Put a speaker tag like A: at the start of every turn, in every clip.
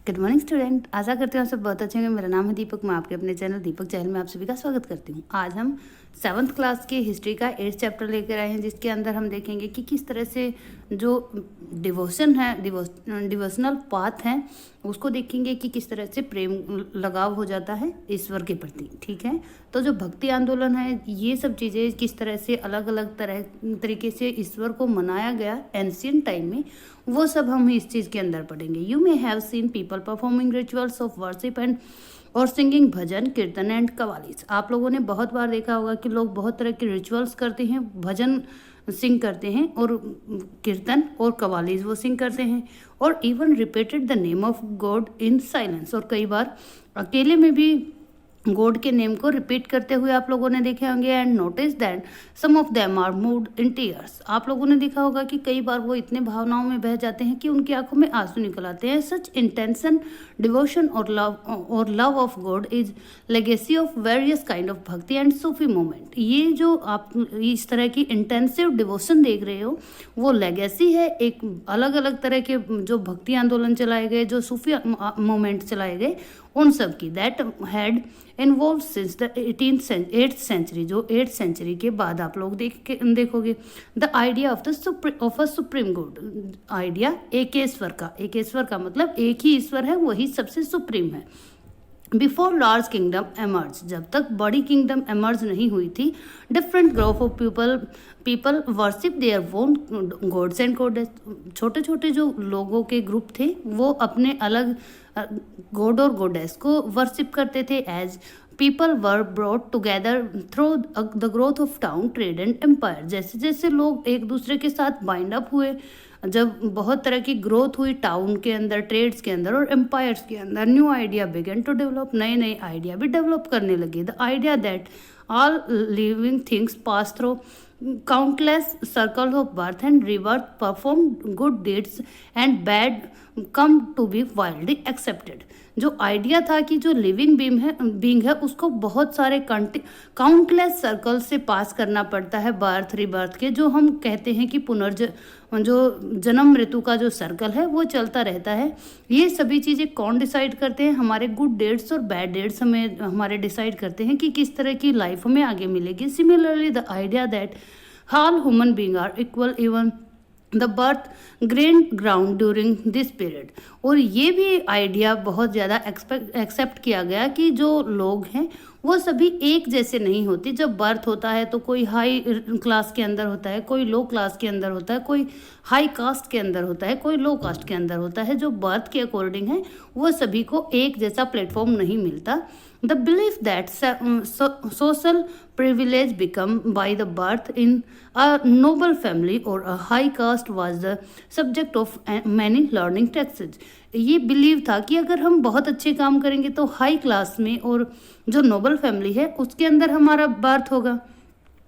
A: Good morning student. आशा करती हूँ आप सब बहुत अच्छे होंगे। मेरा नाम है दीपक। मैं आपके अपने चैनल दीपक चैनल में आप सभी का स्वागत करती हूँ। आज हम 7th क्लास की हिस्ट्री का 8th चैप्टर लेकर आए हैं, जिसके अंदर हम देखेंगे कि किस तरह से जो डिवोशन है, डिवोशनल पाथ है, उसको देखेंगे कि किस तरह से प्रेम लगाव हो जाता है ईश्वर के प्रति। ठीक है, तो जो भक्ति आंदोलन है, ये सब चीज़ें किस तरह से अलग अलग तरीके से ईश्वर को मनाया गया एंशियंट टाइम में, वो सब हम इस चीज़ के अंदर पढ़ेंगे। You may have seen people performing rituals of worship and और सिंगिंग भजन कीर्तन एंड कवालीस। आप लोगों ने बहुत बार देखा होगा कि लोग बहुत तरह के रिचुअल्स करते हैं, भजन सिंग करते हैं और कीर्तन और कवालीस वो सिंग करते हैं, और even repeated the name of God in silence, और कई बार अकेले में भी गॉड के नेम को रिपीट करते हुए आप लोगों ने देखे होंगे। And notice that some of them are moved in tears. आप लोगों ने देखा होगा कि कई बार वो इतने भावनाओं में बह जाते हैं कि उनकी आंखों में आंसू निकल आते हैं। सच इंटेंशन डिवोशन और love of God is legacy of various kind of भक्ति एंड सूफी मूवमेंट। ये जो आप इस तरह की इंटेंसिव डिवोशन देख रहे हो, वो लेगेसी है एक अलग अलग तरह के जो भक्ति आंदोलन चलाए गए, जो सूफी मूवमेंट चलाए गए, उन सब की that had involve since the 8th century. जो 8th सेंचुरी के बाद आप लोग देखोगे the idea of a supreme god. Idea एकेश्वर का मतलब एक ही ईश्वर है, वही सबसे सुप्रीम है। बिफोर लार्ज किंगडम एमर्ज, जब तक बड़ी किंगडम एमर्ज नहीं हुई थी, different group of people worship their own gods and goddess. छोटे छोटे जो लोगों के ग्रुप थे, वो अपने अलग गॉड और गॉडेस को वर्शिप करते थे। As people were brought together through the growth of town trade and empire. जैसे जैसे लोग एक दूसरे के साथ बाइंड अप हुए, जब बहुत तरह की ग्रोथ हुई टाउन के अंदर, ट्रेड्स के अंदर और एम्पायर्स के अंदर, new idea began to develop. नए नए आइडिया भी डेवलप करने लगे। The idea that all living things pass through countless circles of birth and rebirth, perform good deeds and bad come to be widely accepted। जो idea था कि जो living being है उसको बहुत सारे काउंटलेस सर्कल से पास करना पड़ता है, बर्थ रिबर्थ के, जो हम कहते हैं कि जो जन्म मृत्यु का जो सर्कल है वो चलता रहता है। ये सभी चीज़ें कौन डिसाइड करते हैं? हमारे गुड डेट्स और बैड डेट्स हमारे डिसाइड करते हैं कि किस तरह की लाइफ हमें आगे मिलेगी। Similarly the idea that all human being are equal even the birth grain ground during this period. और ये भी आइडिया बहुत ज़्यादा एक्सेप्ट किया गया कि जो लोग हैं वो सभी एक जैसे नहीं होते। जब बर्थ होता है तो कोई हाई क्लास के अंदर होता है, कोई लो क्लास के अंदर होता है, कोई हाई कास्ट के अंदर होता है, कोई लो कास्ट के अंदर होता है। जो बर्थ के अकॉर्डिंग है वो सभी को एक जैसा प्लेटफॉर्म नहीं मिलता। The belief that social privilege become by the birth in a noble family or a high caste was the subject of many learning texts। ये बिलीव था कि अगर हम बहुत अच्छे काम करेंगे तो हाई क्लास में और जो नोबल फैमिली है उसके अंदर हमारा बर्थ होगा।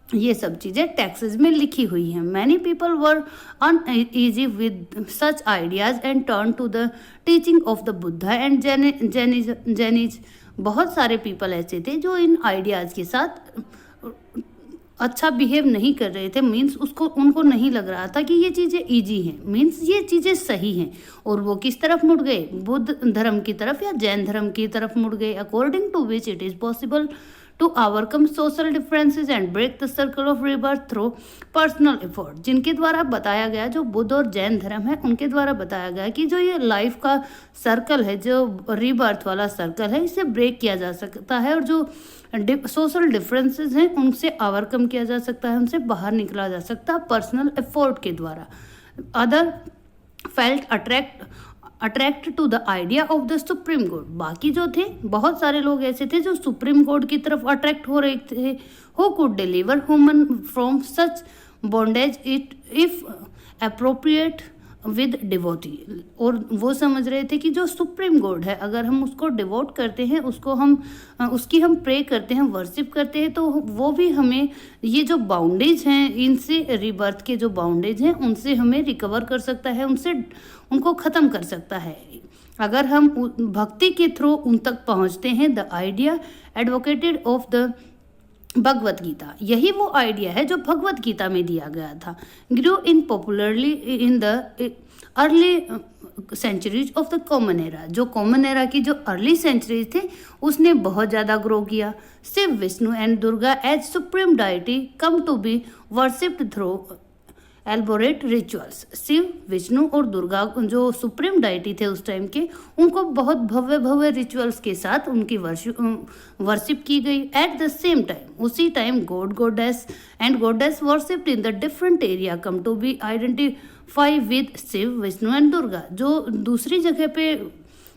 A: ये सब चीज़ें टेक्सेस में लिखी हुई हैं। Many people were uneasy with such ideas and turn to the teaching of the Buddha and Jainism. बहुत सारे पीपल ऐसे थे जो इन आइडियाज़ के साथ अच्छा बिहेव नहीं कर रहे थे। मीन्स उनको नहीं लग रहा था कि ये चीज़ें इजी हैं, मीन्स ये चीज़ें सही हैं, और वो किस तरफ मुड़ गए? बुद्ध धर्म की तरफ या जैन धर्म की तरफ मुड़ गए। According to which it is possible to overcome social differences and break the circle of rebirth through personal effort. जिनके द्वारा बताया गया, जो बुद्ध और जैन धर्म है उनके द्वारा बताया गया कि जो ये लाइफ का सर्कल है, जो रिबर्थ वाला सर्कल है, इसे ब्रेक किया जा सकता है, और जो सोशल डिफरेंसेस हैं उनसे ओवरकम किया जा सकता है, उनसे बाहर निकला जा सकता है पर्सनल एफर्ट के द्वारा। Other felt attract to the idea of the supreme god. बाकी जो थे, बहुत सारे लोग ऐसे थे जो सुप्रीम गॉड की तरफ अट्रैक्ट हो रहे थे। Who could deliver human from such bondage it if appropriate with devotee. और वो समझ रहे थे कि जो सुप्रीम गॉड है, अगर हम उसको डिवोट करते हैं, उसकी हम प्रे करते हैं, वर्शिप करते हैं, तो वो भी हमें ये जो बाउंडेज हैं, इनसे रिबर्थ के जो बाउंडेज हैं उनसे हमें रिकवर कर सकता है, उनको ख़त्म कर सकता है अगर हम भक्ति के थ्रू उन तक पहुंचते हैं। The idea advocated of the Bhagavad Gita, यही वो आइडिया है जो भगवत गीता में दिया गया था। Grew in popularly in the early centuries of the common era, जो कॉमन एरा की जो अर्ली सेंचुरीज थे उसने बहुत ज़्यादा ग्रो किया। Shiva, Vishnu and Durga as supreme deity come to be worshipped through elaborate rituals. Shiva, Vishnu और दुर्गा जो सुप्रीम डाइटी थे उस टाइम के, उनको बहुत भव्य भव्य रिचुअल्स के साथ उनकी वर्शिप की गई। एट द सेम टाइम, उसी time god, goddess and goddess worshipped in the different area come to be identify with Shiva, Vishnu and Durga. जो दूसरी जगह पे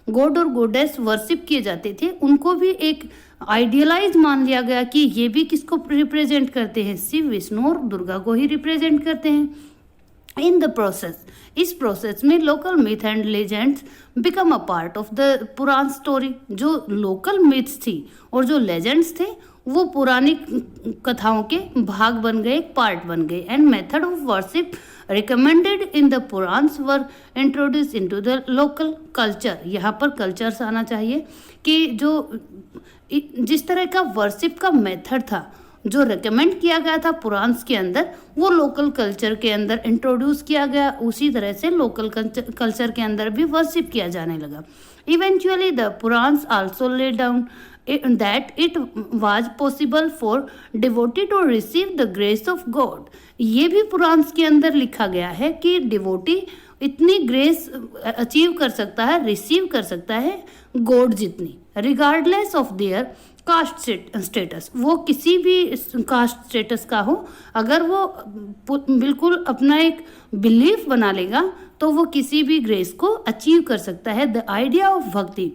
A: गॉड और गॉडेस वर्शिप किए जाते थे उनको भी एक आइडियलाइज मान लिया गया कि ये भी किसको रिप्रेजेंट करते हैं, शिव, विष्णु और दुर्गा को ही रिप्रेजेंट करते हैं। इन द प्रोसेस, इस प्रोसेस में local myth and legends become a part of the Purana story. जो लोकल मिथ्स थी और जो लेजेंड्स थे वो पुरानी कथाओं के भाग बन गए, एक पार्ट बन गए। And method of worship recommended in the Puranas were introduce into the local culture. यहाँ पर कल्चर्स आना चाहिए कि जो जिस तरह का वर्शिप का मेथड था जो रिकमेंड किया गया था पुराण्स के अंदर, वो लोकल कल्चर के अंदर इंट्रोड्यूस किया गया। उसी तरह से लोकल कल्चर के अंदर भी वर्शिप किया जाने लगा। Eventually the Puranas also lay down that it was possible for devotee to receive the grace of God। ये भी पुराण्स के अंदर लिखा गया है कि डिवोटी इतनी ग्रेस अचीव कर सकता है, रिसीव कर सकता है गॉड जितनी, regardless of their caste status. वो किसी भी कास्ट स्टेटस का हो, अगर वो बिल्कुल अपना एक बिलीफ बना लेगा तो वो किसी भी ग्रेस को अचीव कर सकता है। द आइडिया ऑफ भक्ति,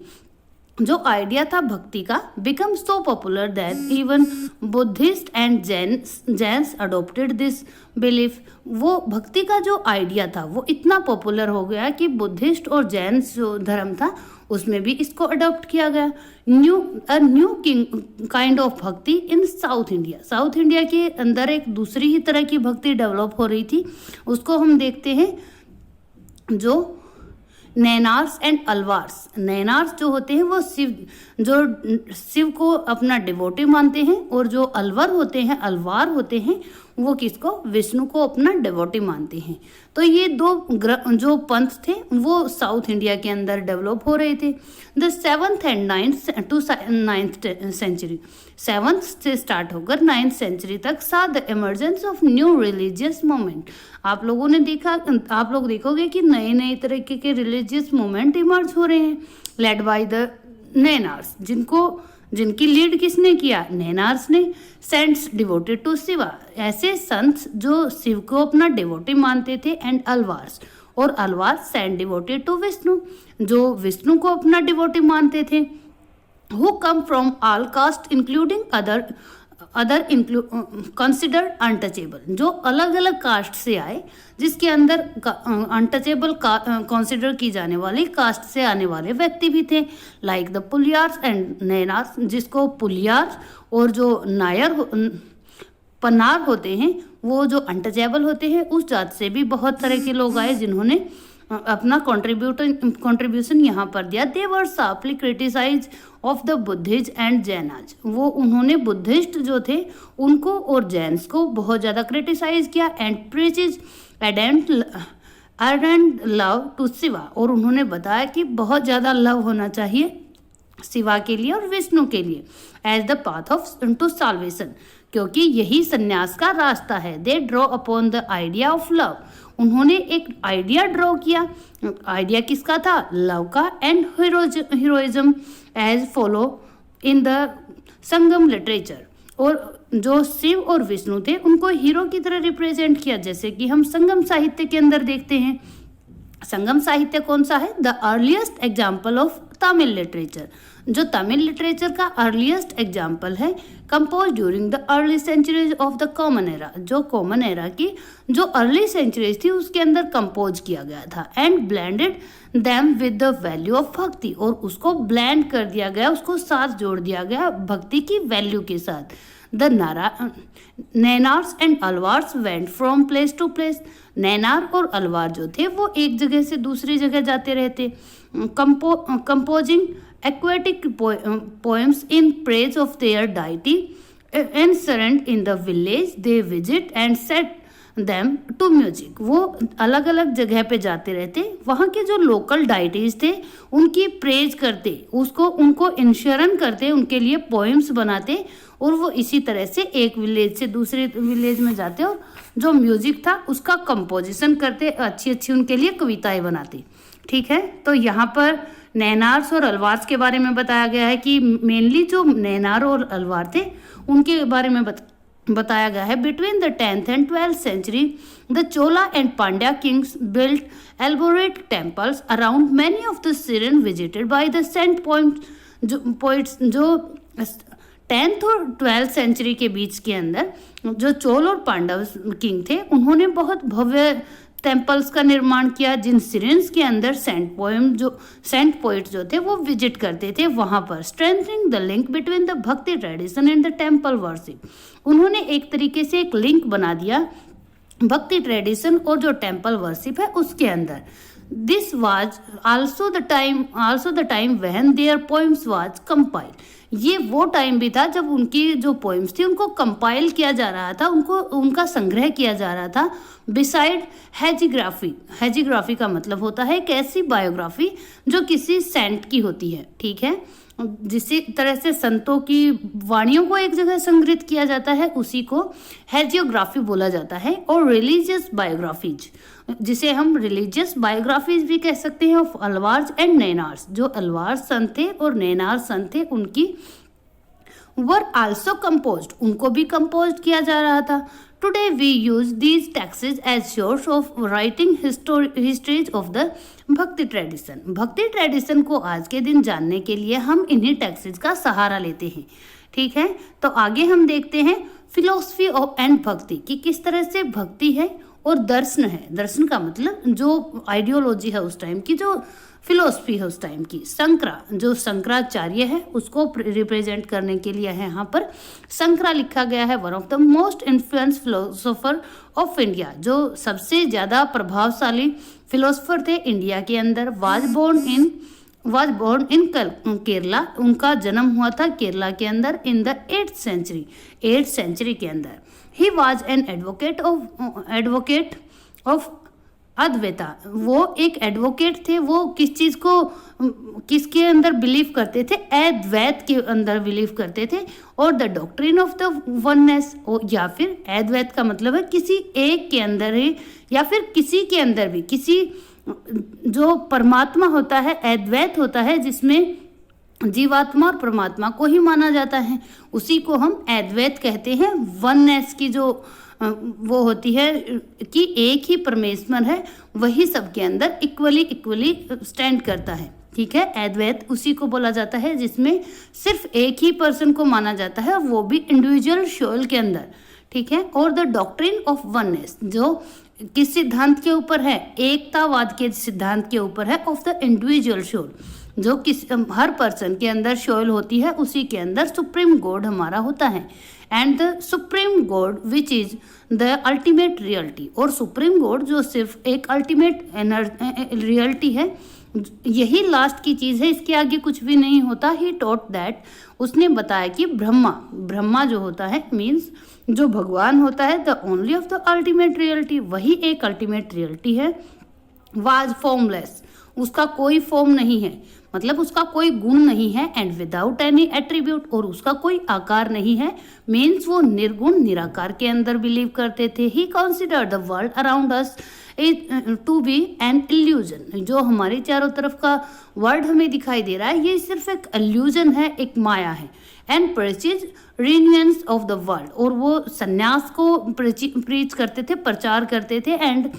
A: जो आइडिया था भक्ति का, become so popular that even Buddhist and Jains adopted this belief. वो भक्ति का जो आइडिया था वो इतना पॉपुलर हो गया कि बुद्धिस्ट और जैन्स जो धर्म था उसमें भी इसको अडॉप्ट किया गया। न्यू काइंड ऑफ भक्ति इन साउथ इंडिया, साउथ इंडिया के अंदर एक दूसरी ही तरह की भक्ति डेवलप हो रही थी। उसको हम देखते हैं जो नैनार्स एंड अलवार्स। नैनार्स जो होते हैं वो शिव को अपना डिवोटी मानते हैं, और जो अलवर होते हैं, अलवार होते हैं, वो किसको, विष्णु को अपना डिवोटी मानते हैं। तो ये दो जो पंथ थे वो साउथ इंडिया के अंदर डेवलप हो रहे थे। The 7th and 9th century, 7th से स्टार्ट होकर 9th सेंचुरी तक सा the emergence of new religious movement. आप लोग देखोगे कि नए नए तरीके के रिलीजियस मूवमेंट इमर्ज हो रहे हैं, लेड बाय द नैनार्स, जिनकी लीड किसने किया, नैनार्स ने। सेंट्स डिवोटेड टू शिवा, ऐसे संत जो शिव को अपना डिवोटी मानते थे। एंड अलवार्स, और Alvar saint devoted to Vishnu, जो विष्णु को अपना डिवोटी मानते थे। Who come from all caste including other considered untouchable, जो अलग अलग कास्ट से आए, जिसके अंदर अनटचेबल कंसिडर की जाने वाली कास्ट से आने वाले व्यक्ति भी थे। लाइक द पुलियार्स एंड नैनार्स, जिसको पुलियार और जो पन्नार होते हैं वो जो अनटचेबल होते हैं, उस जात से भी बहुत तरह के लोग आए जिन्होंने अपना कंट्रीब्यूशन यहाँ पर दिया। They were sharply criticize of the Buddhist and Jainas, वो उन्होंने बुद्धिस्ट जो थे उनको और जैन्स को बहुत ज़्यादा क्रिटिसाइज किया। एंड प्रीचेज एडेंट लव टू शिवा, और उन्होंने बताया कि बहुत ज़्यादा लव होना चाहिए शिवा के लिए और विष्णु के लिए, as the path of to salvation, क्योंकि यही संन्यास का रास्ता है। They draw upon the idea of love, उन्होंने एक आइडिया ड्रॉ किया। आइडिया किसका था, लव का। And heroism as follow in the Sangam literature, और जो शिव और विष्णु थे उनको हीरो की तरह रिप्रेजेंट किया, जैसे कि हम संगम साहित्य के अंदर देखते हैं। संगम साहित्य कौन सा है, the earliest example of Tamil literature, जो तमिल लिटरेचर का अर्लीस्ट एग्जाम्पल है, compose during the early centuries of the common era, जो कॉमन एरा की जो अर्ली सेंचुरीज थी उसके अंदर कंपोज किया गया था। And blended them with the value of भक्ति, और उसको ब्लेंड कर दिया गया, उसको साथ जोड़ दिया गया भक्ति की वैल्यू के साथ। The Nayanars and Alvars went from place to place, Nayanar और अलवार जो थे वो एक जगह से दूसरी जगह जाते रहते, composing aquatic poems in praise of their deity incident in the village they visit and set them to music। वो अलग अलग जगह पे जाते रहते, वहाँ के जो लोकल डाइटीज थे उनकी प्रेज करते, उसको उनको इंश्योरेंस करते, उनके लिए पोएम्स बनाते, और वो इसी तरह से एक विलेज से दूसरे विलेज में जाते और जो म्यूजिक था उसका कंपोजिशन करते, अच्छी अच्छी उनके लिए कविताएं बनाते। ठीक है, तो यहाँ पर नैनार्स और अलवार्स के बारे में बताया गया है कि मेनली जो नैनार और अलवार थे उनके बारे में बताया गया है। Between the 10th and 12th century the Chola and Pandya kings built elaborate temples around many of the shrines visited by the saint poets. जो 10th और 12th सेंचुरी के बीच के अंदर जो चोल और पांडव किंग थे उन्होंने बहुत भव्य टेम्पल्स का निर्माण किया, जिन सिरेंस के अंदर सेंट पोइट जो थे वो विजिट करते थे वहां पर। Strengthening the link between the bhakti tradition and the temple worship, उन्होंने एक तरीके से एक लिंक बना दिया भक्ति ट्रेडिशन और जो टेम्पल वर्शिप है उसके अंदर। This was also the time when there poems was compiled. ये वो टाइम भी था जब उनकी जो पोएम्स थी उनको कंपाइल किया जा रहा था, उनका संग्रह किया जा रहा था। बिसाइड हैजीग्राफी का मतलब होता है एक ऐसी बायोग्राफी जो किसी सेंट की होती है। ठीक है, जिस तरह से संतों की वाणियों को एक जगह संग्रहित किया जाता है उसी को हैजियोग्राफी बोला जाता है। और रिलीजियस बायोग्राफीज, जिसे हम रिलीजियस बायोग्राफीज भी कह सकते हैं, ऑफ अलवार्स एंड नैनार्स। जो अलवार संत थे और नैनार संत थे उनकी वर आल्सो कंपोज्ड, उनको भी कंपोज किया जा रहा था। Today we use these texts as source of writing histories of the bhakti tradition. Bhakti tradition को आज के दिन जानने के लिए हम इन्हीं टेक्सेज का सहारा लेते हैं। ठीक है, तो आगे हम देखते हैं फिलोसफी ऑफ एंड भक्ति की किस तरह से भक्ति है और दर्शन है। दर्शन का मतलब जो आइडियोलॉजी है उस टाइम की, जो फिलोसफी है उस टाइम की। जो शंकराचार्य है उसको रिप्रेजेंट करने के लिए है यहाँ पर शंकरा लिखा गया है। One of the most influence philosopher of India, जो सबसे ज्यादा प्रभावशाली फिलोसोफर थे इंडिया के अंदर। वाज बोर्न इन केरला, उनका जन्म हुआ था केरला के अंदर इन द 8th सेंचुरी के अंदर। He was an advocate of Advaita, वो एक एडवोकेट थे। वो किसके अंदर बिलीव करते थे? अद्वैत के अंदर बिलीव करते थे। और the doctrine of the oneness, या फिर अद्वैत का मतलब है किसी एक के अंदर ही या फिर किसी के अंदर भी, किसी जो परमात्मा होता है, अद्वैत होता है जिसमें जीवात्मा और परमात्मा को ही माना जाता है, उसी को हम अद्वैत कहते हैं। वननेस की जो वो होती है कि एक ही परमेश्वर है, वही सबके अंदर इक्वली स्टैंड करता है। ठीक है, अद्वैत उसी को बोला जाता है जिसमें सिर्फ एक ही पर्सन को माना जाता है, वो भी इंडिविजुअल सोल के अंदर। ठीक है, और द डॉक्ट्रिन ऑफ वननेस, जो किस सिद्धांत के ऊपर है? एकतावाद के सिद्धांत के ऊपर है, ऑफ द इंडिविजुअल सोल, जो हर पर्सन के अंदर सोल होती है, उसी के अंदर सुप्रीम गॉड हमारा होता है। And the supreme God which is the ultimate reality, और सुप्रीम गॉड जो सिर्फ एक अल्टीमेट रियलिटी है, यही लास्ट की चीज है, इसके आगे कुछ भी नहीं होता। ही टॉट दैट, उसने बताया कि ब्रह्मा जो होता है मीन्स जो भगवान होता है, the only of the ultimate reality, वही एक अल्टीमेट रियलिटी है। वाज फॉर्मलेस, उसका कोई फॉर्म नहीं है, मतलब उसका कोई गुण नहीं है। एंड विदाउट एनी एट्रीब्यूट, और उसका कोई आकार नहीं है, मीन्स वो निर्गुण निराकार के अंदर बिलीव करते थे। He consider the world around us to be an illusion, जो हमारे चारों तरफ का वर्ल्ड हमें दिखाई दे रहा है ये सिर्फ एक इल्यूजन है, एक माया है। एंड प्रेचिज रिन्यूएंस ऑफ द वर्ल्ड, और वो संन्यास को प्रीच करते थे, प्रचार करते थे। And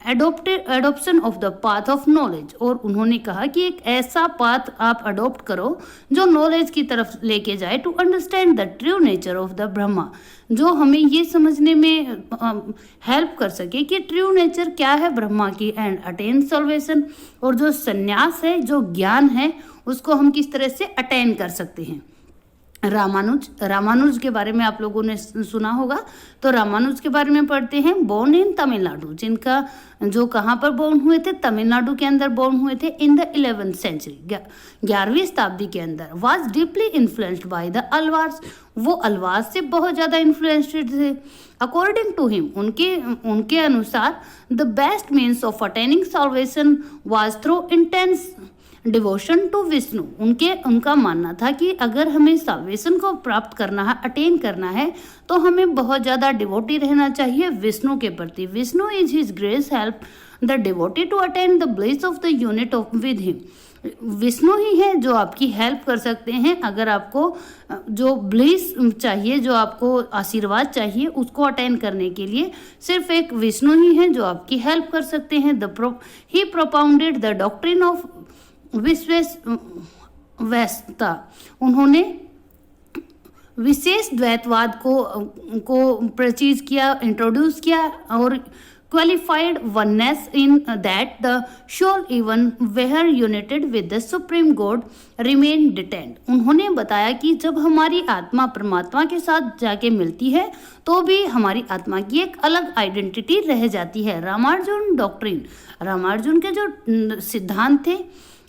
A: adoption of the path of knowledge, और उन्होंने कहा कि एक ऐसा पाथ आप अडोप्ट करो जो नॉलेज की तरफ लेके जाए, to understand the true nature of the Brahma, जो हमें ये समझने में हेल्प कर सके कि ट्रू नेचर क्या है ब्रह्मा की। एंड अटेन सल्वेशन, और जो संन्यास है, जो ज्ञान है, उसको हम किस तरह से अटेन कर सकते हैं। रामानुज के बारे में आप लोगों ने सुना होगा। तो रामानुज के बारे में पढ़ते हैं। बोर्न इन तमिलनाडु, जिनका जो कहाँ पर बोर्न हुए थे, तमिलनाडु के अंदर बोर्न हुए थे इन द 11th सेंचुरी, 11वीं शताब्दी के अंदर। Was deeply influenced by the Alvars, वो अलवार से बहुत ज़्यादा इन्फ्लुएंस्ड थे। अकॉर्डिंग टू हिम, उनके अनुसार the best means of attaining salvation was through intense devotion to Vishnu. उनका मानना था कि अगर हमें साल्वेशन को प्राप्त करना है, अटेन करना है, तो हमें बहुत ज़्यादा डिवोटी रहना चाहिए विष्णु के प्रति। Vishnu is his grace help the devotee to attain the bliss of the unit of with him. Vishnu ही है जो आपकी हेल्प कर सकते हैं। अगर आपको जो ब्लिस चाहिए, जो आपको आशीर्वाद चाहिए, उसको अटेन करने के लिए सिर्फ एक विष्णु ही है जो आपकी हेल्प कर सकते हैं। He propounded the doctrine of विश्वेश्वरता, उन्होंने विशेष द्वैतवाद को प्रचीज किया, इंट्रोड्यूस किया, और qualified oneness in that the soul even were united with the supreme god remain detained. उन्होंने बताया कि जब हमारी आत्मा परमात्मा के साथ जाके मिलती है तो भी हमारी आत्मा की एक अलग आइडेंटिटी रह जाती है। रामानुजन डॉक्ट्रिन, रामानुजन के जो सिद्धांत थे,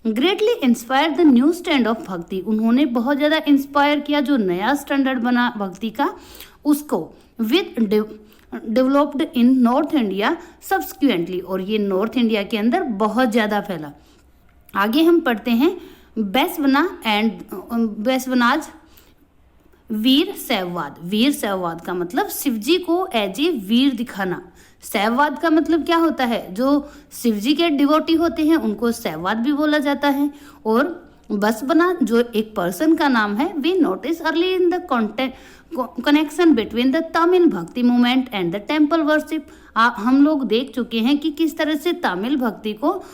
A: greatly inspire the new stand of भक्ति, उन्होंने बहुत ज़्यादा इंस्पायर किया जो नया स्टैंडर्ड बना भक्ति का, उसको with developed in north India subsequently, और ये नॉर्थ इंडिया के अंदर बहुत ज़्यादा फैला। आगे हम पढ़ते हैं बैसवनाज वीर शैववाद। वीर शैववाद का मतलब शिवजी को एज ए वीर दिखाना। शैववाद का मतलब क्या होता है, जो शिवजी के डिवोटी होते हैं उनको शैववाद भी बोला जाता है। और बसवना जो एक पर्सन का नाम है, we notice early in the connection between the Tamil bhakti movement and the temple worship. हम लोग देख चुके हैं कि किस तरह से तमिल भक्ति को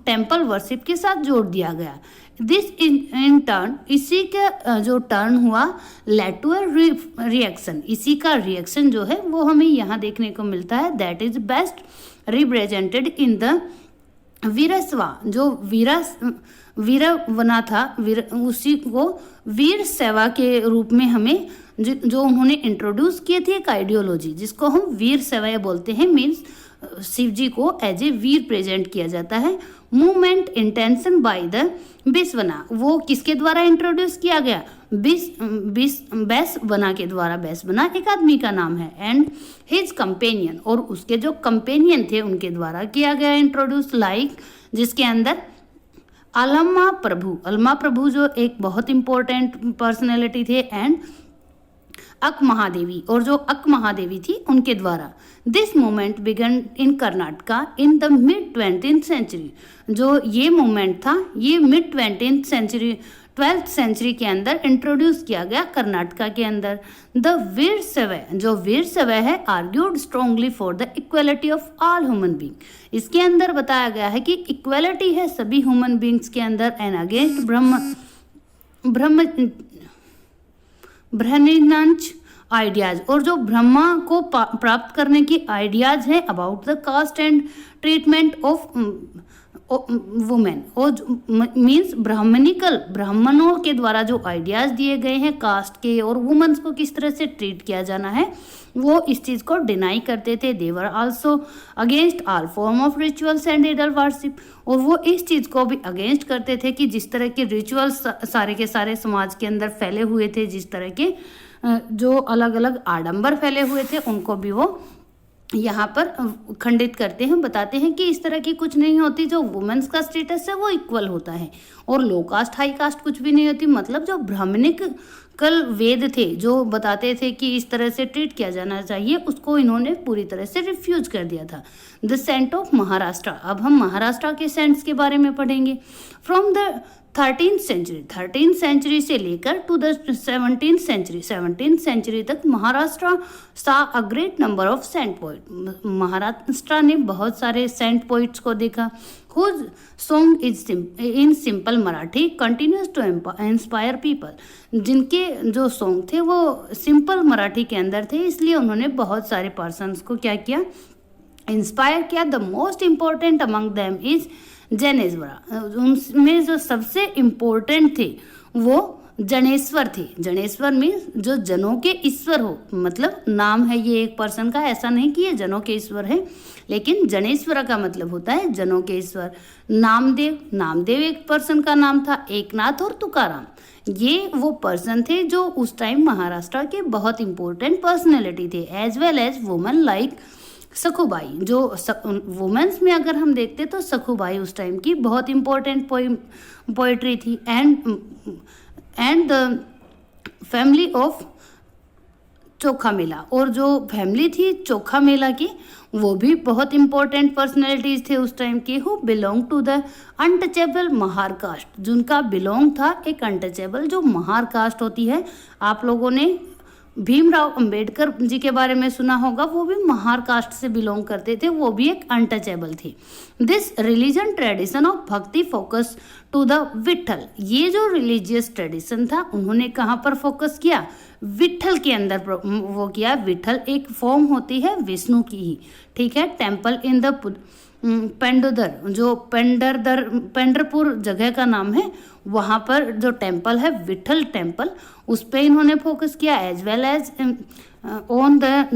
A: टेम्पल वर्शिप के साथ जोड़ दिया गया। दिस इन टर्न, इसी का जो टर्न हुआ लेड टू रिएक्शन, इसी का रिएक्शन जो है वो हमें यहाँ देखने को मिलता है। That is best represented in the Virashaiva, जो वीरवना था, उसी को वीर सेवा के रूप में हमें जो उन्होंने इंट्रोड्यूस किए थे एक आइडियोलॉजी, जिसको हम वीर सेवा बोलते हैं। मीन्स शिव जी को एज ए वीर प्रेजेंट किया जाता है। मूवमेंट इंटेंशन बाय द बिस्वना, वो किसके द्वारा इंट्रोड्यूस किया गया, बैसवना के द्वारा। बैसवना एक आदमी का नाम है। एंड हिज कंपेनियन, और उसके जो कंपेनियन थे उनके द्वारा किया गया इंट्रोड्यूस, लाइक जिसके अंदर अलमा प्रभु जो एक बहुत इंपॉर्टेंट पर्सनैलिटी थे, एंड अक महादेवी, और जो अक महादेवी थी उनके द्वारा। This movement began in Karnataka in the mid 20th century. जो ये मूवमेंट था ये mid 20th century 12th century के अंदर इंट्रोड्यूस किया गया कर्नाटका के अंदर। द वीर शैव, जो वीर शैव है, argued strongly for the equality of all human being. इसके अंदर बताया गया है कि इक्वलिटी है सभी ह्यूमन बींग्स के अंदर, एंड अगेंस्ट ब्रह्मनिष्ठ आइडियाज, और जो ब्रह्मा को प्राप्त करने की आइडियाज है about the caste and treatment of women, और मीन्स ब्राह्मणों के द्वारा जो आइडियाज दिए गए हैं कास्ट के और वुमेन्स को किस तरह से ट्रीट किया जाना है, वो इस चीज़ को डिनाई करते थे। They were also against all form of rituals and idol worship, और वो इस चीज़ को भी अगेंस्ट करते थे कि जिस तरह के रिचुअल्स सारे के सारे समाज के अंदर फैले हुए थे, जिस तरह के जो अलग अलग आडंबर फैले हुए थे, उनको भी वो यहाँ पर खंडित करते हैं, बताते हैं कि इस तरह की कुछ नहीं होती। जो वुमेन्स का स्टेटस है वो इक्वल होता है, और लो कास्ट हाई कास्ट कुछ भी नहीं होती। मतलब जो ब्राह्मणिक कल वेद थे जो बताते थे कि इस तरह से ट्रीट किया जाना चाहिए, उसको इन्होंने पूरी तरह से रिफ्यूज कर दिया था। द सेंट ऑफ महाराष्ट्र, अब हम महाराष्ट्र के सेंट्स के बारे में पढ़ेंगे। फ्रॉम द 13th सेंचुरी से लेकर टू द 17th सेंचुरी तक Maharashtra saw a great number of saint poet. Maharashtra ने बहुत सारे सेंट पोइट्स को देखा। Whose song is in simple Marathi continues to inspire people, जिनके जो सॉन्ग थे वो सिंपल मराठी के अंदर थे, इसलिए उन्होंने बहुत सारे पर्सन्स को क्या किया, इंस्पायर किया। The most important among them is Jnaneshwara, उनमें जो सबसे इम्पोर्टेंट थे वो जनेश्वर थे। जनेश्वर मीन्स जो जनों के ईश्वर हो, मतलब नाम है ये एक पर्सन का, ऐसा नहीं कि ये जनों के ईश्वर है, लेकिन जनेश्वर का मतलब होता है जनों के ईश्वर। नामदेव, नामदेव एक पर्सन का नाम था। एकनाथ और तुकाराम, ये वो पर्सन थे जो उस टाइम महाराष्ट्र के बहुत इंपॉर्टेंट पर्सनैलिटी थे। As well as women like Sakhubai, जो वुमेन्स में अगर हम देखते तो सखुबाई उस टाइम की बहुत इंपॉर्टेंट पोइट्री थी। एंड द फैमिली ऑफ चोखा मेला, और जो फैमिली थी चोखा मेला की, वो भी बहुत इंपॉर्टेंट पर्सनैलिटीज थे उस टाइम के, who belong to the untouchable Mahar caste, जिनका बिलोंग था एक अनटचेबल जो महार कास्ट होती है। आप लोगों ने भीमराव अंबेडकर जी के बारे में सुना होगा, वो भी महार कास्ट से बिलोंग करते थे, वो भी एक अनटचेबल थे। दिस रिलीजन ट्रेडिशन ऑफ भक्ति फोकस टू द विठल, ये जो रिलीजियस ट्रेडिशन था उन्होंने कहाँ पर फोकस किया? विठल के अंदर वो किया। विठल एक फॉर्म होती है विष्णु की ही, ठीक है। टेम्पल इन द पेंडोदर, जो पेंडरपुर जगह का नाम है, वहाँ पर जो टेम्पल है विठल टेम्पल, उस पे इन्होंने फोकस किया। As well as on the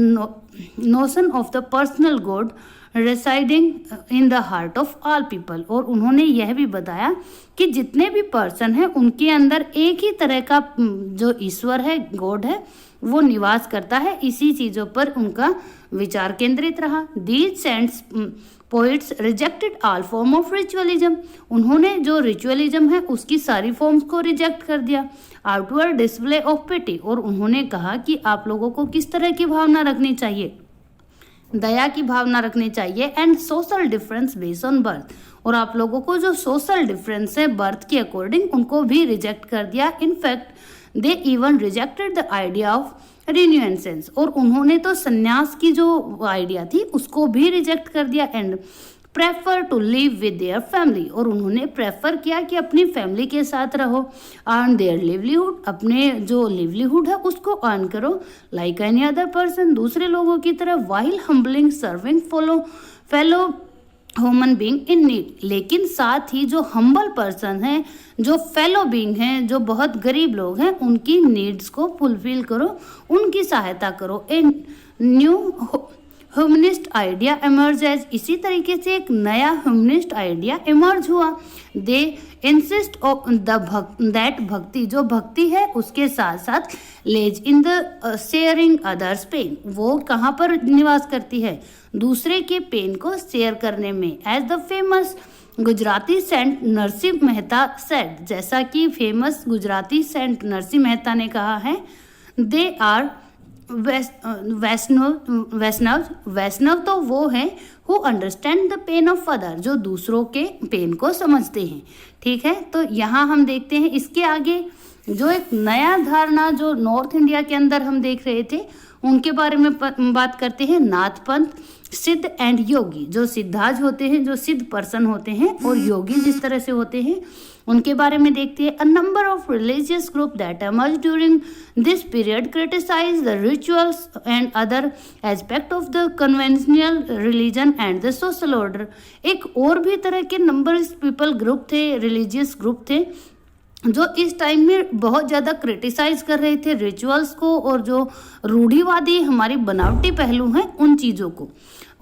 A: notion of the personal god residing in the heart of all people, और उन्होंने यह भी बताया कि जितने भी पर्सन हैं उनके अंदर एक ही तरह का जो ईश्वर है, गॉड है, वो निवास करता है। इसी चीज़ों पर उनका विचार केंद्रित रहा। These saints poets rejected all form of ritualism, उन्होंने जो रिचुअलिज्म है उसकी सारी फॉर्म्स को रिजेक्ट कर दिया। आउटवर्ड डिस्प्ले ऑफ पिटी, और उन्होंने कहा कि आप लोगों को किस तरह की भावना रखनी चाहिए? दया की भावना रखनी चाहिए। And social difference based on birth, और आप लोगों को जो सोशल डिफरेंस है बर्थ के अकॉर्डिंग, उनको भी रिजेक्ट कर दिया। In fact they even rejected the idea of renunciation, और उन्होंने तो संन्यास की जो आइडिया थी उसको भी रिजेक्ट कर दिया। And prefer to live with their family, और उन्होंने प्रेफर किया कि अपनी फैमिली के साथ रहो। अर्न देयर लिवलीहुड, अपने जो लिवलीहुड है उसको अर्न करो। लाइक एनी अदर पर्सन, दूसरे लोगों की तरह। While humbling serving fellow human being in need, लेकिन साथ ही जो हम्बल पर्सन है, जो फेलो बीइंग हैं, जो बहुत गरीब लोग हैं, उनकी नीड्स को फुलफिल करो, उनकी सहायता करो। A new humanist idea emerge as, इसी तरीके से एक नया ह्यूमनिस्ट आइडिया एमर्ज हुआ। दे इंसिस्ट ऑफ दैट भक्ति, जो भक्ति है उसके साथ साथ lies in the sharing others pain, वो कहाँ पर निवास करती है? दूसरे के पेन को शेयर करने में। As the famous Gujarati saint Narsinh Mehta said, जैसा कि फेमस गुजराती सेंट नरसिंह मेहता ने कहा है, दे आर वैष्णव तो वो है who understand the pain of other, जो दूसरों के पेन को समझते हैं, ठीक है। तो यहाँ हम देखते हैं इसके आगे जो एक नया धारणा जो नॉर्थ इंडिया के अंदर हम देख रहे थे, उनके बारे में बात करते हैं। नाथ पंथ, सिद्ध एंड योगी, जो सिद्धाज होते हैं, जो सिद्ध पर्सन होते हैं, और योगी जिस तरह से होते हैं, उनके बारे में देखते हैं। A number of religious group that emerged during this period criticise the rituals and other aspect of the conventional religion and the social order. एक और भी तरह के नंबर पीपल ग्रुप थे, रिलीजियस ग्रुप थे, जो इस टाइम में बहुत ज़्यादा क्रिटिसाइज कर रहे थे रिचुअल्स को, और जो रूढ़िवादी हमारी बनावटी पहलू हैं उन चीज़ों को।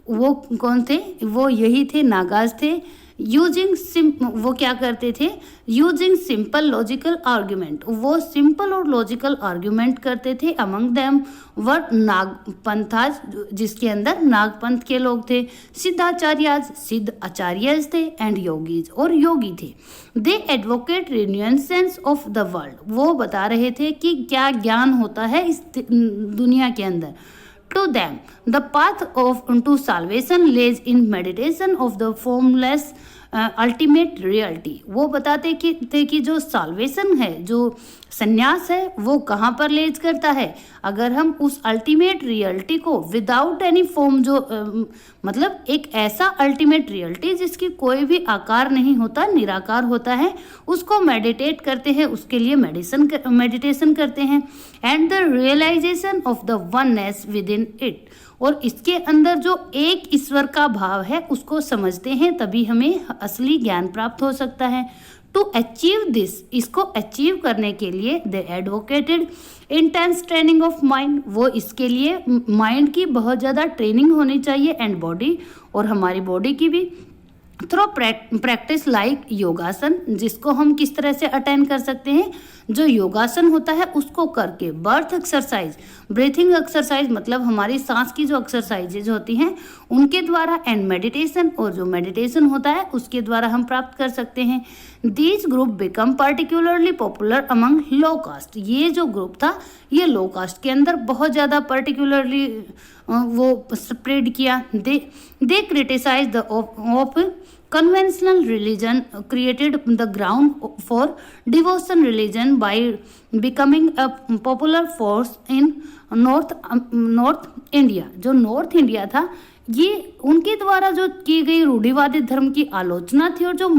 A: वो कौन थे? वो यही थे, नागाज थे। वो क्या करते थे? यूजिंग सिंपल लॉजिकल आर्ग्यूमेंट, वो सिंपल और लॉजिकल आर्ग्यूमेंट करते थे। अमंग देम वर नागपंथाज, जिसके अंदर नागपंथ के लोग थे। सिद्धाचार्याज, सिद्ध आचार्यज थे। एंड योगीज, और योगी थे। दे एडवोकेट रिन्यूएंसेंस ऑफ द वर्ल्ड, वो बता रहे थे कि क्या ज्ञान होता है इस दुनिया के अंदर। To them, the path to salvation lays in meditation of the formless ultimate reality. वो बताते थे कि जो साल्वेशन है, जो संन्यास है, वो कहाँ पर लेज करता है? अगर हम उस अल्टीमेट रियलिटी को विदाउट एनी फॉर्म, जो मतलब एक ऐसा अल्टीमेट रियलिटी जिसकी कोई भी आकार नहीं होता, निराकार होता है, उसको मेडिटेट करते हैं, उसके लिए मेडिटेशन करते हैं। And the realisation of the oneness with in it, और इसके अंदर जो एक ईश्वर का भाव है उसको समझते हैं, तभी हमें असली ज्ञान प्राप्त हो सकता है। टू अचीव दिस, इसको अचीव करने के लिए they advocated intense training of mind, वो इसके लिए माइंड की बहुत ज़्यादा ट्रेनिंग होनी चाहिए एंड बॉडी, और हमारी बॉडी की भी, थ्रो प्रैक्टिस लाइक योगासन, जिसको हम किस तरह से अटेंड कर सकते हैं, जो योगासन होता है उसको करके, बर्थ एक्सरसाइज, ब्रीथिंग एक्सरसाइज मतलब हमारी सांस की जो एक्सरसाइजेज होती हैं उनके द्वारा, एंड मेडिटेशन, और जो मेडिटेशन होता है उसके द्वारा हम प्राप्त कर सकते हैं। These group become particularly popular among low caste, ये जो ग्रुप था ये लो कास्ट के अंदर बहुत ज़्यादा पर्टिकुलरली वो स्प्रेड किया। They criticise the of conventional religion, created the ground for devotion religion by becoming a popular force in north India। जो नॉर्थ इंडिया था ये उनके द्वारा जो की गई रूढ़िवादी धर्म की आलोचना थी, और जो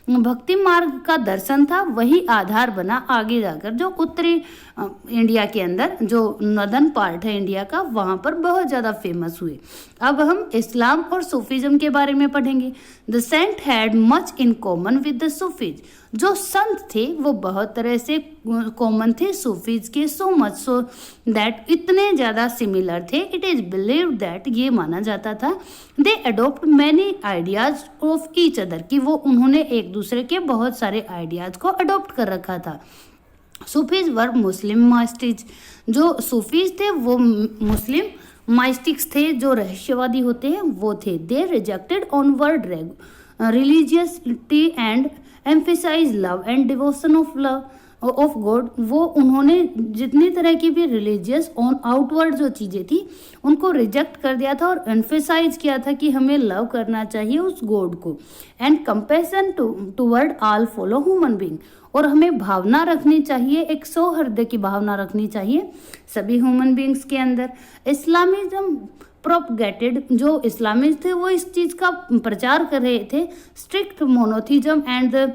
A: भक्ति मार्ग का दर्शन था वही आधार बना आगे जाकर जो उत्तरी इंडिया के अंदर, जो नॉर्दर्न पार्ट है इंडिया का, वहाँ पर बहुत ज़्यादा फेमस हुए। अब हम इस्लाम और सूफीज़म के बारे में पढ़ेंगे। The saint had much in common with the Sufis, जो संत थे वो बहुत तरह से कॉमन थे सूफीज के, सो मच सो दैट, इतने ज़्यादा सिमिलर थे, इट इज़ बिलीव्ड दैट, ये माना जाता था, they adopt many ideas of each other, कि वो उन्होंने एक दूसरे के बहुत सारे आइडियाज को अडोप्ट कर रखा था। सूफीज वर मुस्लिम माइस्टिक्स, जो सूफीज थे वो मुस्लिम माइस्टिक्स थे, जो रहस्यवादी होते हैं वो थे। They rejected outward religiosity and emphasise love and devotion of god, वो उन्होंने जितनी तरह की भी रिलीजियस ऑन आउटवर्ड जो चीज़ें थी उनको रिजेक्ट कर दिया था और एम्फेसाइज किया था कि हमें लव करना चाहिए उस गॉड को, and compassion toward all follow human being, और हमें भावना रखनी चाहिए, एक सौहार्द की भावना रखनी चाहिए सभी ह्यूमन बीइंग्स के अंदर। इस्लामिज्म प्रोपगेटेड, जो इस्लामिस्ट थे वो इस चीज़ का प्रचार कर रहे थे, strict monotheism and the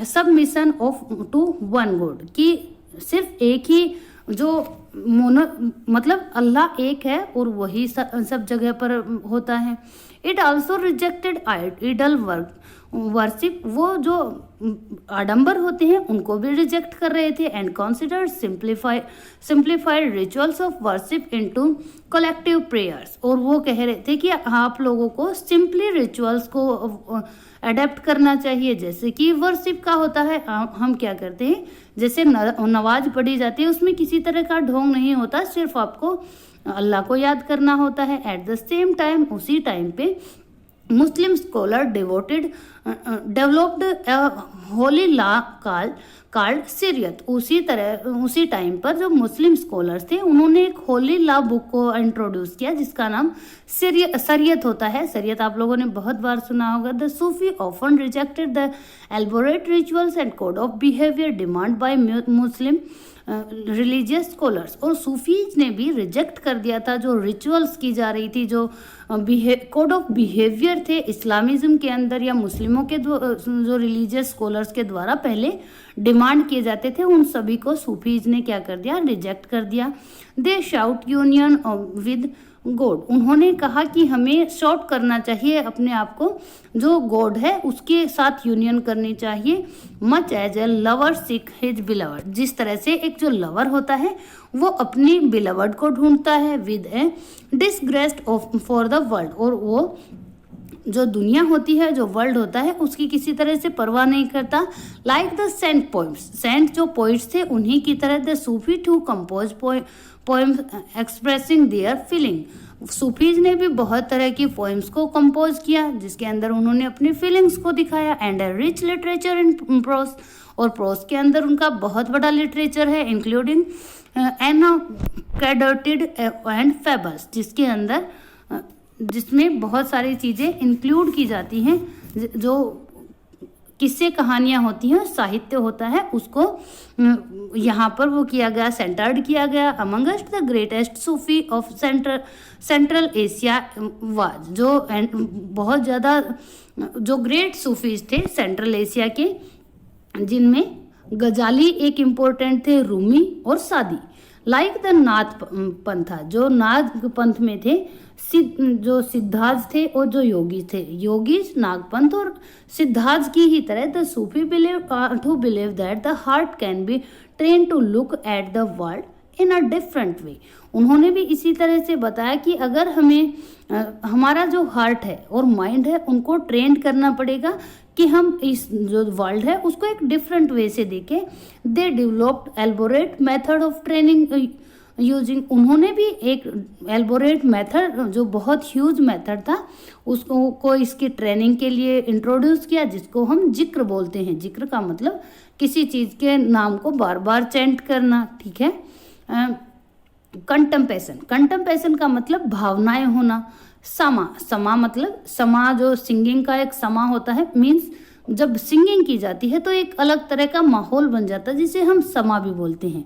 A: submission of to one god, कि सिर्फ एक ही जो मतलब अल्लाह एक है और वही सब जगह पर होता है। It also rejected idol worship, वो जो आडंबर होते हैं उनको भी रिजेक्ट कर रहे थे, and considered simplified rituals of worship into collective prayers, और वो कह रहे थे कि आप लोगों को सिंपली रिचुअल्स को अडेप्ट करना चाहिए, जैसे कि वर्शिप का होता है, हम क्या करते हैं जैसे नमाज पढ़ी जाती है उसमें किसी तरह का ढोंग नहीं होता, सिर्फ आपको अल्लाह को याद करना होता है। एट द सेम टाइम, उसी टाइम पे Muslim scholar developed holy law called shariat, उसी टाइम पर जो मुस्लिम स्कॉलर्स थे उन्होंने एक होली लॉ बुक को इंट्रोड्यूस किया जिसका नाम शरीयत होता है। शरीयत आप लोगों ने बहुत बार सुना होगा। The Sufi often rejected the elaborate rituals and code of behaviour demand by Muslim religious scholars, और सूफीज ने भी रिजेक्ट कर दिया था जो रिचुअल्स की जा रही थी, जो कोड ऑफ बिहेवियर थे इस्लामिज्म के अंदर या मुस्लिमों के जो रिलीजियस स्कॉलर्स के द्वारा पहले डिमांड किए जाते थे, उन सभी को सूफीज ने क्या कर दिया, रिजेक्ट कर दिया। दे शाउट यूनियन विद गॉड, उन्होंने कहा कि हमें शॉर्ट करना चाहिए अपने आप को, जो गॉड है उसके साथ यूनियन करनी चाहिए। Much as a lover seek his beloved, जिस तरह से एक जो लवर होता है वो अपनी बिलवर्ड को ढूंढता है। With A disgraced for the world, और वो जो दुनिया होती है, जो वर्ल्ड होता है, उसकी किसी तरह से परवाह नहीं करता। Like the saint poems, saint जो पोइट्स थे उन्हीं की तरह the Sufi to compose poems expressing their feeling, Sufis ने भी बहुत तरह की पोएम्स को कंपोज किया जिसके अंदर उन्होंने अपनी फीलिंग्स को दिखाया। And A rich literature in pros, और प्रोस के अंदर उनका बहुत बड़ा लिटरेचर है, इंक्लूडिंग एनोटेटेड एंड फेबल्स, जिसके अंदर जिसमें बहुत सारी चीज़ें इंक्लूड की जाती हैं, जो किस्से कहानियाँ होती हैं, साहित्य होता है, उसको यहाँ पर वो किया गया, सेंटर्ड किया गया। Amongst the greatest Sufi of central Asia was, जो बहुत ज़्यादा जो ग्रेट सूफीज थे सेंट्रल एशिया के, जिनमें गजाली एक इम्पोर्टेंट थे, रूमी और सादी। लाइक द नाथ पंथा, जो नाग पंथ में थे, जो सिद्धार्थ थे और जो योगी थे, योगीज नागपंथ और सिद्धार्थ की ही तरह the Sufi believe that the heart can be train to look at the world in a different way. उन्होंने भी इसी तरह से बताया कि अगर हमें हमारा जो हार्ट है और माइंड है उनको ट्रेन करना पड़ेगा कि हम इस जो वर्ल्ड है उसको एक डिफरेंट वे से देखें। They developed elaborate method of training using, उन्होंने भी एक एल्बोरेट मेथड जो बहुत ह्यूज मेथड था उसको इसकी ट्रेनिंग के लिए इंट्रोड्यूस किया, जिसको हम जिक्र बोलते हैं। जिक्र का मतलब किसी चीज के नाम को बार बार चैंट करना, ठीक है। कंटेम्पलेशन का मतलब भावनाएं होना। समा मतलब समा जो सिंगिंग का एक समा होता है, मीन्स जब सिंगिंग की जाती है तो एक अलग तरह का माहौल बन जाता है जिसे हम समा भी बोलते हैं।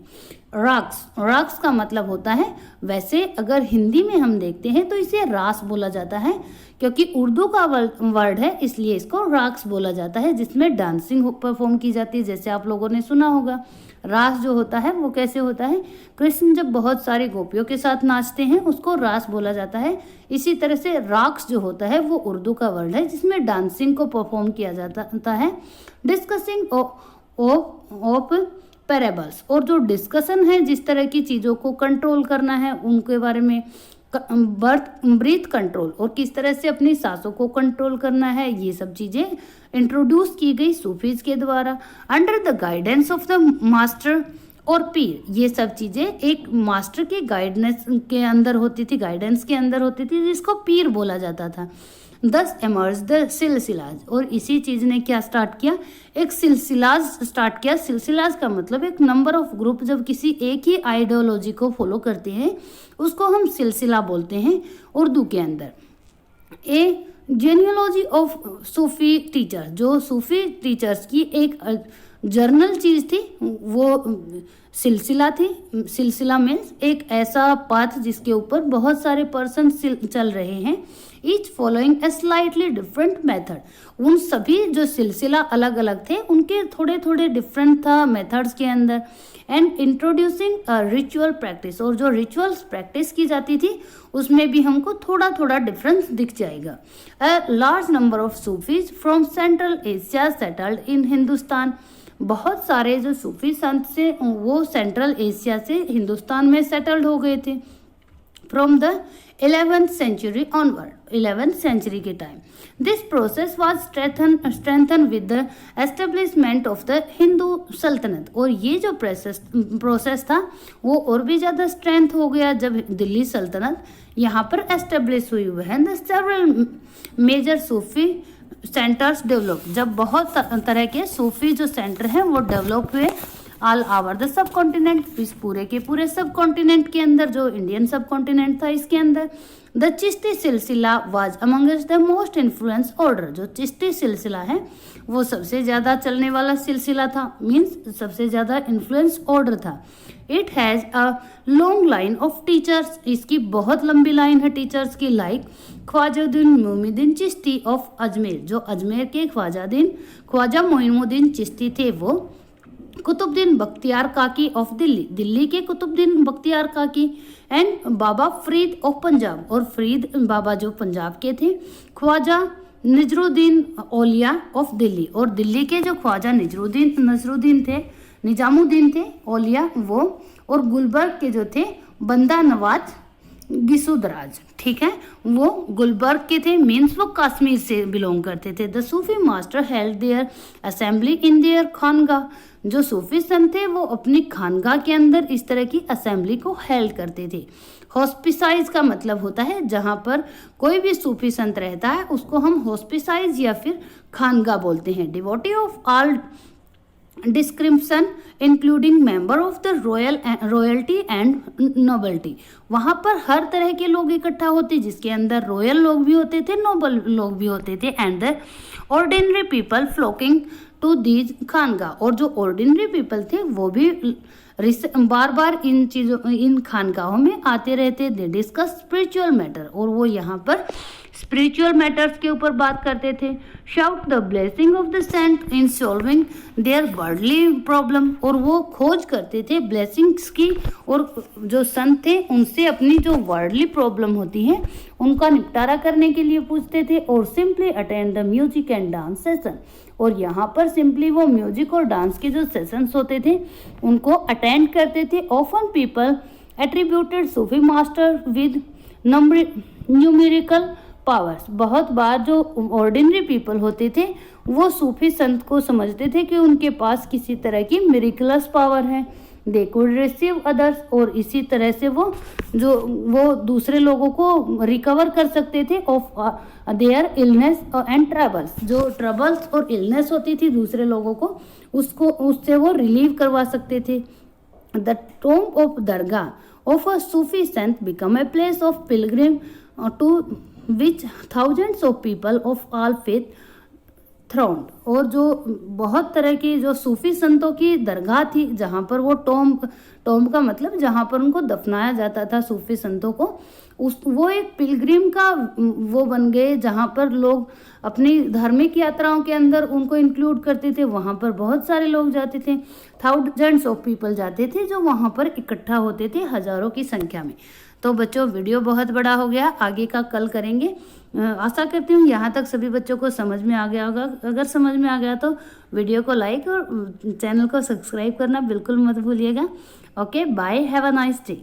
A: राक्स का मतलब होता है, वैसे अगर हिंदी में हम देखते हैं तो इसे रास बोला जाता है, क्योंकि उर्दू का वर्ड है इसलिए इसको राक्स बोला जाता है, जिसमें डांसिंग परफॉर्म की जाती है। जैसे आप लोगों ने सुना होगा रास जो होता है वो कैसे होता है, कृष्ण जब बहुत सारी गोपियों के साथ नाचते हैं उसको रास बोला जाता है। इसी तरह से राक्स जो होता है वो उर्दू का वर्ड है जिसमें डांसिंग को परफॉर्म किया जाता है। डिस्कसिंग ऑफ पैरेबल्स, और जो डिस्कशन है जिस तरह की चीज़ों को कंट्रोल करना है उनके बारे में। ब्रीथ कंट्रोल, और किस तरह से अपनी सांसों को कंट्रोल करना है, ये सब चीज़ें इंट्रोड्यूस की गई सूफीज के द्वारा under the guidance of the master और पीर। ये सब चीज़ें एक मास्टर के गाइडेंस के अंदर होती थी जिसको पीर बोला जाता था। दस एमर्ज द सिलसिलाज, और इसी चीज ने क्या स्टार्ट किया, एक सिलसिलाज स्टार्ट किया। सिलसिलाज का मतलब एक नंबर ऑफ ग्रुप जब किसी एक ही आइडियोलॉजी को फॉलो करते हैं उसको हम सिलसिला बोलते हैं उर्दू के अंदर। ए जेनियोलॉजी ऑफ सूफी टीचर, जो सूफी टीचर्स की एक जर्नल चीज थी वो सिलसिला थी। सिलसिला मीन्स एक ऐसा पाथ जिसके ऊपर बहुत सारे पर्सन चल रहे हैं, ईच फॉलोइंग ए स्लाइटली डिफरेंट मेथड। उन सभी जो सिलसिला अलग अलग थे उनके थोड़े थोड़े डिफरेंट था मेथड्स के अंदर। एंड इंट्रोड्यूसिंग रिचुअल प्रैक्टिस, और जो रिचुअल्स प्रैक्टिस की जाती थी उसमें भी हमको थोड़ा थोड़ा डिफरेंस दिख जाएगा। A large number of Sufis from central Asia settled in Hindustan, बहुत सारे जो सूफी संत से वो सेंट्रल एशिया से हिंदुस्तान में सेटल्ड हो गए थे। From the 11th century onward, 11th century के time this process was strengthen with the establishment of the Hindu सल्तनत, और ये जो प्रोसेस था वो और भी ज़्यादा स्ट्रेंथ हो गया जब दिल्ली सल्तनत यहाँ पर एस्टेब्लिश हुई हुई है। The several major Sufi centres develop, जब बहुत तरह के सूफी जो सेंटर हैं वो डेवलप हुए all over the sub continent, इस पूरे के पूरे सब कॉन्टिनेंट के अंदर, जो इंडियन सब कॉन्टिनेंट था इसके अंदर। द चिश्ती सिलसिला was amongst the most influence order, जो चिश्ती सिलसिला है वो सबसे ज़्यादा चलने वाला सिलसिला था, मीन्स सबसे ज़्यादा इन्फ्लुएंस ऑर्डर था। It has a long line of teachers, इसकी बहुत लंबी लाइन है टीचर्स की, लाइक ख्वाजाउद्दीन मोइनुद्दीन चिश्ती ऑफ अजमेर, जो अजमेर के ख्वाजा मोइनुद्दीन चिश्ती थे वो। कुतुबुद्दीन बख्तियार काकी ऑफ दिल्ली, दिल्ली के कुतुबुद्दीन बख्तियार काकी। And Baba Farid of Punjab, और फरीद बाबा जो पंजाब के थे। ख्वाजा निजरुद्दीन औलिया ऑफ दिल्ली, और दिल्ली के जो ख्वाजा निजामुद्दीन थे औलिया वो। और गुलबर्ग के जो थे बंदा नवाज गिसुदराज, ठीक है, वो गुलबर्ग के थे, मीन्स वो कश्मीर से बिलोंग करते थे। The Sufi master held their assembly in their khanqah, जो सूफी संत थे वो अपनी खानगा के अंदर इस तरह की असेंबली को हेल्ड करते थे। हॉस्पिसाइज का मतलब होता है जहाँ पर कोई भी सूफी संत रहता है उसको हम हॉस्पिसाइज या फिर खानगा बोलते हैं। Devotee of all description including member of the royalty and nobility, वहाँ पर हर तरह के लोग इकट्ठा होते जिसके अंदर रॉयल लोग भी होते थे, नोबल लोग भी होते थे। And the ordinary people flocking to these khanqah, और जो ऑर्डिनरी पीपल थे वो भी बार बार इन खानगाहों में आते रहते। दे डिस्कस स्पिरिचुअल मैटर, और वो यहाँ पर स्पिरिचुअल मैटर्स के ऊपर बात करते थे। Sought the blessing of the saint in solving their worldly problem, और वो खोज करते थे ब्लेसिंग्स की, और जो संत थे उनसे अपनी जो वर्ल्डली प्रॉब्लम होती है उनका निपटारा करने के लिए पूछते थे। और simply attend the music and dance session, और यहाँ पर सिंपली वो म्यूजिक और डांस के जो सेशंस होते थे उनको अटेंड करते थे। Often people attributed Sufi master with numerical powers, बहुत बार जो ऑर्डिनरी पीपल होते थे वो सूफी संत को समझते थे कि उनके पास किसी तरह की मिरेकुलस पावर है। दे कुड रिसीव अदर्स, और इसी तरह से वो दूसरे लोगों को रिकवर कर सकते थे of their illness and troubles, जो ट्रबल्स और इलनेस होती थी दूसरे लोगों को उससे वो रिलीव करवा सकते थे। The tomb of dargah of a Sufi saint become a place of pilgrim to which thousands of people of all faith thronged, और जो बहुत तरह की जो सूफी संतों की दरगाह थी जहाँ पर वो टॉम्ब का मतलब जहाँ पर उनको दफनाया जाता था सूफी संतों को, वो एक पिलग्रिम का वो बन गए जहाँ पर लोग अपनी धार्मिक यात्राओं के अंदर उनको इंक्लूड करते थे। वहाँ पर बहुत सारे लोग जाते थे, थाउजेंड्स ऑफ पीपल जाते थे जो वहाँ पर इकट्ठा होते थे हजारों की संख्या में। तो बच्चों वीडियो बहुत बड़ा हो गया, आगे का कल करेंगे। आशा करती हूँ यहाँ तक सभी बच्चों को समझ में आ गया होगा। अगर समझ में आ गया तो वीडियो को लाइक और चैनल को सब्सक्राइब करना बिल्कुल मत भूलिएगा। Okay bye, have a nice day.